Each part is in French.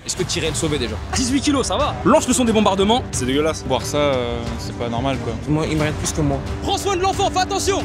Est-ce que tu irais le sauver déjà? 18 kilos, ça va. Lance le son des bombardements. C'est dégueulasse. Boire ça, c'est pas normal quoi. Moi, il m'arrête plus que moi. Prends soin de l'enfant, fais attention.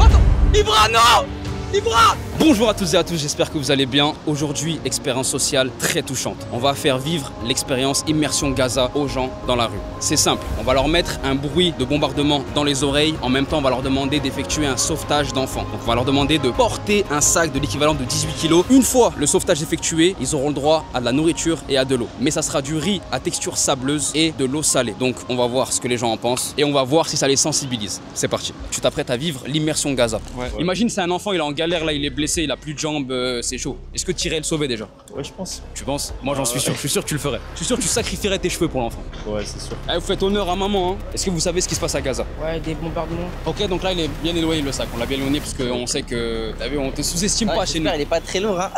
Attends, Ibra, non! Ibra! Bonjour à toutes et à tous, j'espère que vous allez bien. Aujourd'hui, expérience sociale très touchante. On va faire vivre l'expérience Immersion Gaza aux gens dans la rue. C'est simple, on va leur mettre un bruit de bombardement dans les oreilles. En même temps, on va leur demander d'effectuer un sauvetage d'enfants. Donc on va leur demander de porter un sac de l'équivalent de 18 kg. Une fois le sauvetage effectué, ils auront le droit à de la nourriture et à de l'eau. Mais ça sera du riz à texture sableuse et de l'eau salée. Donc on va voir ce que les gens en pensent et on va voir si ça les sensibilise. C'est parti. Tu t'apprêtes à vivre l'Immersion Gaza. Ouais. Imagine c'est un enfant, il est en galère là, il est blessé, il a plus de jambes, c'est chaud. Est-ce que tu irais le sauver déjà? Ouais, je pense. Tu penses? Moi j'en suis sûr, je suis sûr que tu le ferais. Je suis sûr que tu sacrifierais tes cheveux pour l'enfant. Ouais, c'est sûr. Allez, vous faites honneur à maman, hein. Est-ce que vous savez ce qui se passe à Gaza? Ouais, des bombardements. Ok, donc là il est bien éloigné le sac, on l'a bien éloigné parce qu'on sait que, t'as vu, on te sous-estime pas chez nous. Il est pas très lourd, hein.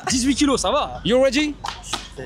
18 kilos, ça va? You ready?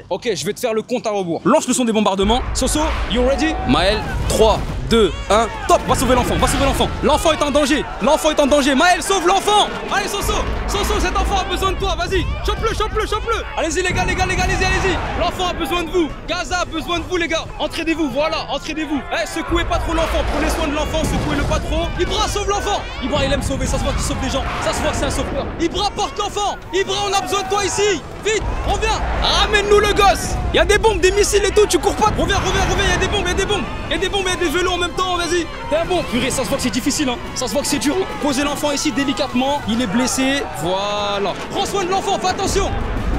Ok, je vais te faire le compte à rebours. Lance le son des bombardements. Soso, you ready? Maël, 3, 2, 1, top, va sauver l'enfant, va sauver l'enfant. L'enfant est en danger, l'enfant est en danger. Maël, sauve l'enfant. Allez, Soso, Soso, cet enfant a besoin de toi, vas-y. Chope-le, chope-le, chope-le. Allez-y les gars, allez-y. L'enfant a besoin de vous. Gaza a besoin de vous les gars. Entraînez-vous, voilà, entraînez-vous. Eh, secouez pas trop l'enfant, prenez soin de l'enfant, secouez-le pas trop. Ibra, sauve l'enfant. Ibra, il aime sauver, ça se voit qu'il sauve les gens. Ça se voit que c'est un sauveur. Ibra, porte l'enfant. Ibra, on a besoin de toi ici. Vite, reviens. Ramène-nous le gosse. Il y a des bombes, des missiles et tout, tu cours pas. Reviens, il y a des bombes, il y a des bombes. Il y a des bombes, il y a des vélos en même temps, vas-y. T'es un bon. Purée, ça se voit que c'est difficile, hein. Ça se voit que c'est dur. Posez l'enfant ici délicatement. Il est blessé. Voilà. Prends soin de l'enfant, fais attention.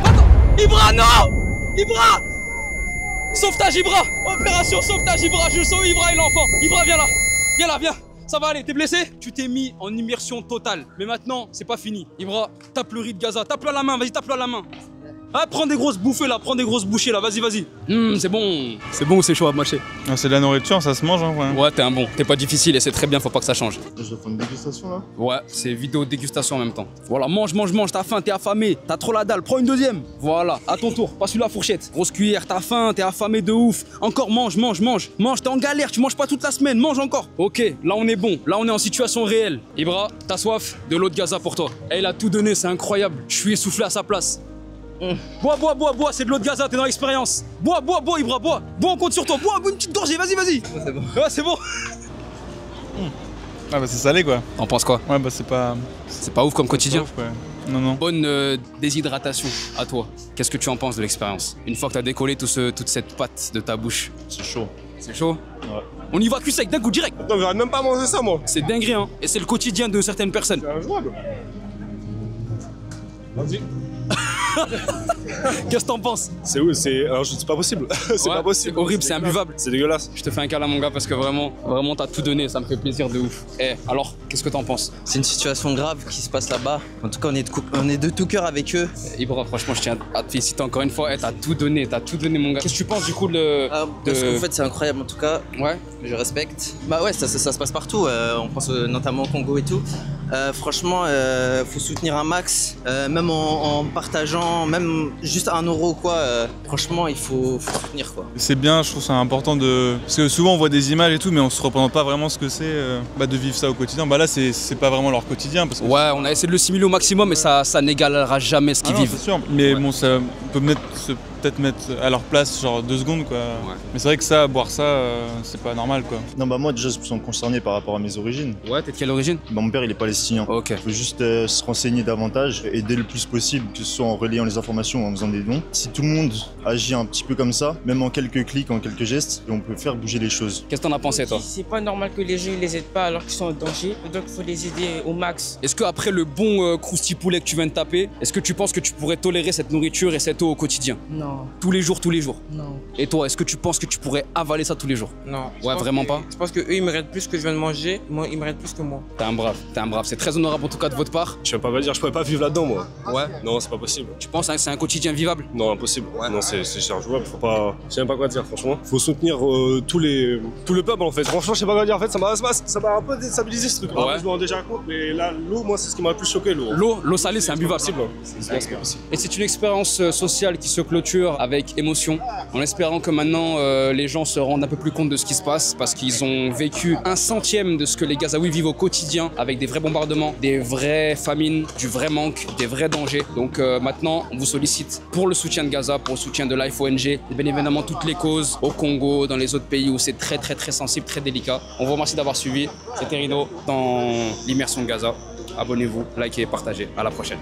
Attends. Ibra, non. Ibra. Sauvetage Ibra. Opération sauvetage Ibra. Je sauve Ibra et l'enfant. Ibra, viens là. Viens là, viens. Ça va aller, t'es blessé? Tu t'es mis en immersion totale. Mais maintenant, c'est pas fini. Ibra, tape le riz de Gaza. Tape-le à la main, vas-y, tape-le à la main. Ah, prends des grosses bouffées là, prends des grosses bouchées là, vas-y. C'est bon. C'est bon ou c'est chaud à mâcher? Ah, c'est de la nourriture, ça se mange hein, ouais. Ouais, t'es un bon. T'es pas difficile et c'est très bien, faut pas que ça change. Je dois faire une dégustation là? Ouais, c'est vidéo dégustation en même temps. Voilà, mange, t'as faim, t'es affamé, t'as trop la dalle, prends une deuxième. Voilà, à ton tour, passe-lui la fourchette. Grosse cuillère, t'as faim, t'es affamé de ouf. Encore, mange. Mange, t'es en galère, tu manges pas toute la semaine, mange encore. Ok, là on est bon, là on est en situation réelle. Ibra, t'as soif? De l'eau de Gaza pour toi. Et il a tout donné, c'est incroyable. Je suis essoufflé à sa place. Bois, c'est de l'eau de Gaza, t'es dans l'expérience. Bois, Ibra, bois. Bois, on compte sur toi. Bois, une petite gorgée, vas-y. Ouais, c'est bon. Ouais, c'est bon. Ah bah c'est salé quoi. T'en penses quoi? Ouais bah c'est pas... C'est pas ouf comme quotidien. Ouf, ouais. Non. Bonne déshydratation à toi. Qu'est-ce que tu en penses de l'expérience? Une fois que t'as décollé toute cette pâte de ta bouche. C'est chaud. C'est chaud? Ouais. On y va cul sec d'un coup direct. Attends, j'arrête même pas à manger ça moi. C'est dinguerie hein. Et c'est le quotidien de certaines personnes. C'est injouable. Vas-y. Qu'est-ce que t'en penses? C'est où? Alors c'est pas possible. C'est Ouais, pas possible. C'est horrible, c'est imbuvable. C'est dégueulasse. Je te fais un câlin mon gars parce que vraiment t'as tout donné, ça me fait plaisir de ouf. Eh, alors, qu'est-ce que t'en penses? C'est une situation grave qui se passe là-bas. En tout cas, on est de tout cœur avec eux. Ibra, franchement, je tiens à te féliciter encore une fois. Eh, t'as tout donné mon gars. Qu'est-ce que tu penses du coup Parce qu'en fait, c'est incroyable en tout cas. Ouais. Je respecte. Bah ouais, ça se passe partout. On pense notamment au Congo et tout. Franchement, faut soutenir un max, même en partageant, même juste 1 euro quoi. Franchement, il faut soutenir quoi. C'est bien, je trouve ça important de... Parce que souvent on voit des images et tout, mais on se représente pas vraiment ce que c'est de vivre ça au quotidien. Bah là c'est pas vraiment leur quotidien. Parce que ouais, on a essayé de le simuler au maximum, mais ça n'égalera jamais ce qu'ils vivent. C'est sûr, mais ouais. bon, ça peut peut-être mettre à leur place genre 2 secondes quoi. Ouais. Mais c'est vrai que ça, boire ça, c'est pas normal quoi. Non bah moi déjà je me sens concerné par rapport à mes origines. Ouais, t'es de quelle origine? Bah, mon père il est palestinien. Ok. Il faut juste se renseigner davantage, aider le plus possible, que ce soit en relayant les informations ou en faisant des dons. Si tout le monde agit un petit peu comme ça, même en quelques clics, en quelques gestes, on peut faire bouger les choses. Qu'est-ce que t'en as pensé toi? C'est pas normal que les gens les aident pas alors qu'ils sont en danger, donc il faut les aider au max. Est-ce qu'après le bon crousti poulet que tu viens de taper, est-ce que tu penses que tu pourrais tolérer cette nourriture et cette eau au quotidien? Non. Tous les jours? Non. Et toi, est-ce que tu penses que tu pourrais avaler ça tous les jours? Non. Ouais, vraiment pas? Je pense que eux ils méritent plus que je viens de manger, moi ils méritent plus que moi. T'es un brave. C'est très honorable en tout cas de votre part. Je peux pas dire, je pourrais pas vivre là-dedans moi. Ouais. Non, c'est pas possible. Tu penses que c'est un quotidien vivable? Non, impossible. Ouais. Non, c'est injouable. Faut pas. Je sais même pas quoi dire, franchement. Faut soutenir tout le peuple en fait. Franchement, je sais pas quoi dire. En fait, ça m'a un peu déstabilisé ce truc. Ouais. Après, je me rends déjà compte, mais là, l'eau, moi, c'est ce qui m'a le plus choqué. L'eau salée, c'est imbuvable. C'est pas possible. Et c'est une expérience sociale qui se clôture lecture avec émotion, en espérant que maintenant les gens se rendent un peu plus compte de ce qui se passe, parce qu'ils ont vécu 1/100 de ce que les Gazaouis vivent au quotidien, avec des vrais bombardements, des vraies famines, du vrai manque, des vrais dangers. Donc maintenant, on vous sollicite pour le soutien de Gaza, pour le soutien de Life ONG, et bien évidemment toutes les causes au Congo, dans les autres pays où c'est très sensible, très délicat. On vous remercie d'avoir suivi. C'était Rino dans l'immersion de Gaza. Abonnez-vous, likez, partagez. À la prochaine.